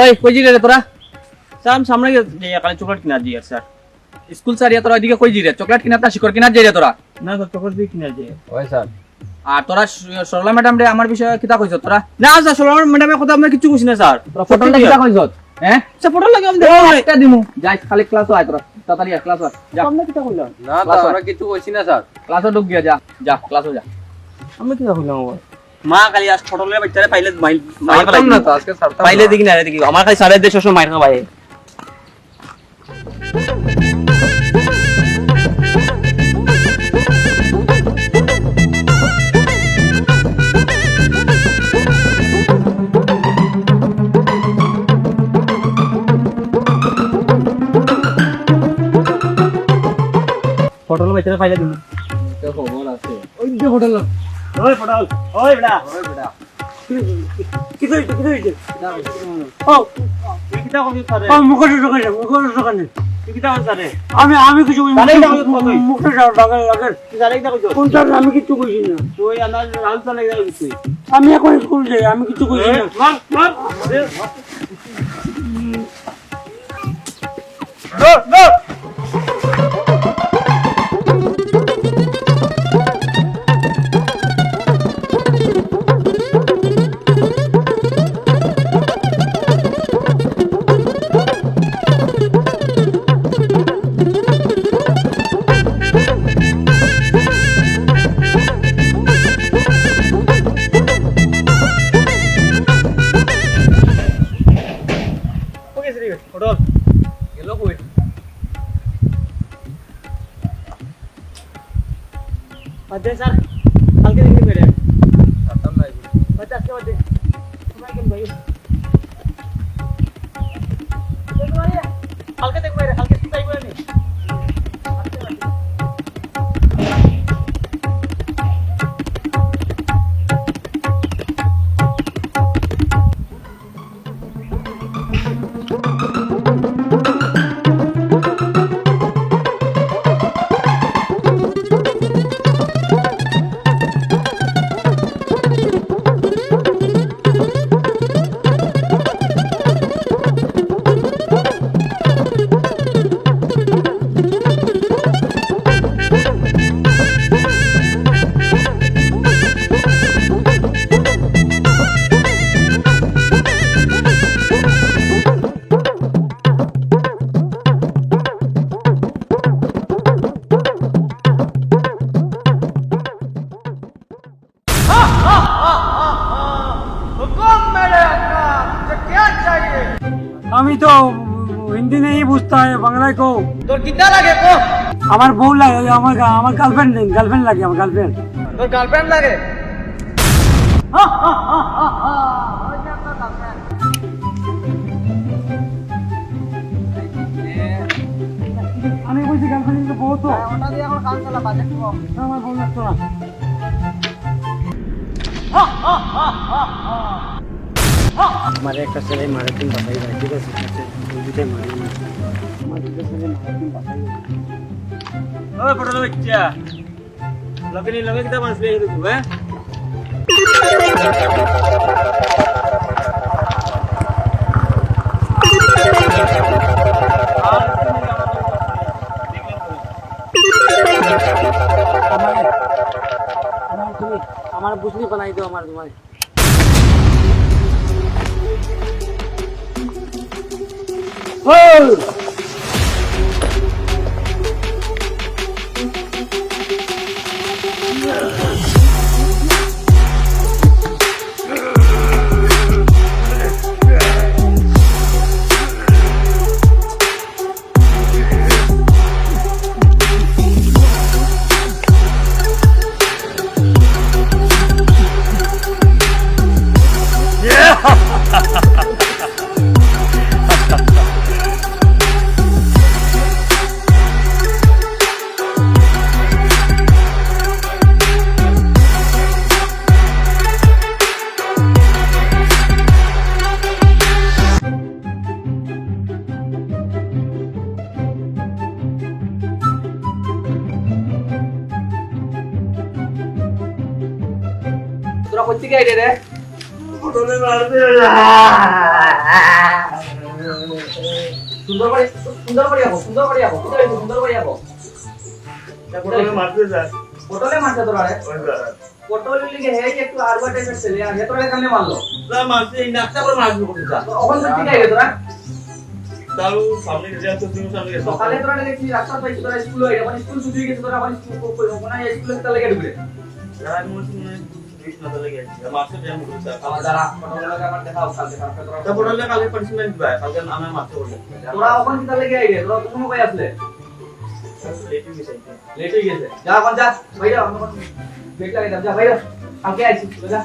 ওই কই জিরে রে তোরা স্যার আমি সামনে গিয়ে কালে চকলেট কিনা দিয়ে স্যার স্কুল স্যার তোরা ওইদিকে কই জিরে চকলেট কিনা তা শিকড় কিনা যাই রে তোরা না স্যার চকলেট দিয়ে কিনা যাই ওই স্যার আর তোরা সরলা ম্যাডাম রে আমার বিষয়ে কিতা কইছ তোরা না স্যার সরলা ম্যাডামের কথা আমরা কিছু কইছি না স্যার তোরা ফটোটা কিতা কইছ হ্যাঁ স্যার ফটো লাগে আমি দেখো একটা দিমু যাই খালি ক্লাস আয় তোরা তাড়াতাড়ি ক্লাস আয় যা আমরা কিতা কইলাম না তো আমরা কিছু কইছি না স্যার ক্লাসে ঢুক গিয়া যা যা ক্লাসে যা আমরা কিতা কইলাম মা খালি আজ ফটো লয়ে বাচ্চারে পাইলে মাইল না তো আজকে স্যার পাইলে দেখি না দেখি আমার খালি সাড়ে দেড়শো মাইল খাওয়া ভাই ফটো লো বাচ্চারে পাইলে দিন খবর আছে ওই যে ফটো লো ওই ফটো ওই বেটা কি কইছিস ও কিটা কবি পারে ও মুখে দোকানে কিটা পারে আমি কিছু মুখে দোকানে লাগে জানে কিটা কইছো কোনটা আমি কিছু কইছি না তুই আমার রাল চালাই কইছিস আমি এখন স্কুল যাই আমি কিছু কইছি না মার go अजय सर हल्के देखिए मेरे खत्म नहीं 50 के बाद तुम्हारे कम भाई हल्के देख मेरे हल्के सही हुआ नहीं আমি তো হিন্দি নেই বুঝতে হয় বাংলায় কো তোর কিটা লাগে কো আমার বউ লাগে আমার গার্লফ্রেন্ড লাগে আমার গার্লফ্রেন্ড তোর গার্লফ্রেন্ড লাগে আমি বলছি গার্লফ্রেন্ড বউ তো ওটা দিয়ে এখন কাজ চালা বাজে দিব আমার বউ লাগতো না हमारे एक ছেলে মারে দিন বাতাই ভাই ঠিক আছে দুইটাই মারি আমার দুইটা ছেলে মারে দিন বাতাই ওই ফটো বাচ্চা লগনি লগে কিটা মাছ লই হিরু হ্যাঁ আমার বুঝলি বানাই দাও আমার তোমার তোরা কোথা থেকে আইলে রে পটলে মারতে সুন্দর করে যাবো সুন্দর করে যাবো পটলে মারতে যা পটলে মারছে তোরা রে পটলের লিগে হেই একটু আরবা টাইপের ছেলে আর হেতরে কানে মারলো যা মারতে এই নাকটা করে মারবি কোথায় যা ওখান থেকে ঠিক আছে তোরা দাও সামনে যা তো তুমি সামনে গেছো সকালে তোরা দেখছি রাস্তা পাইছি তোরা স্কুল হয়ে মানে স্কুল ছুটি হয়ে গেছে তোরা মানে স্কুল কোনা স্কুলে তার লেগে ঢুকলে রাত মনে বিশ না লাগে মারতে যাই মুখ যা আমার দ্বারা পটলের লাগে আমার দেখাও কালকে তোরা তা পটলে কালকে পানিশমেন্ট দিবা কালকে আমি মারতে বললে তোরা ওখান থেকে লেগে আইলে তোরা কোনো কই আসলে লেট হয়ে গেছে যা এখন যা বাইরে বেট লাগে যা বাইরে কালকে আইছি যা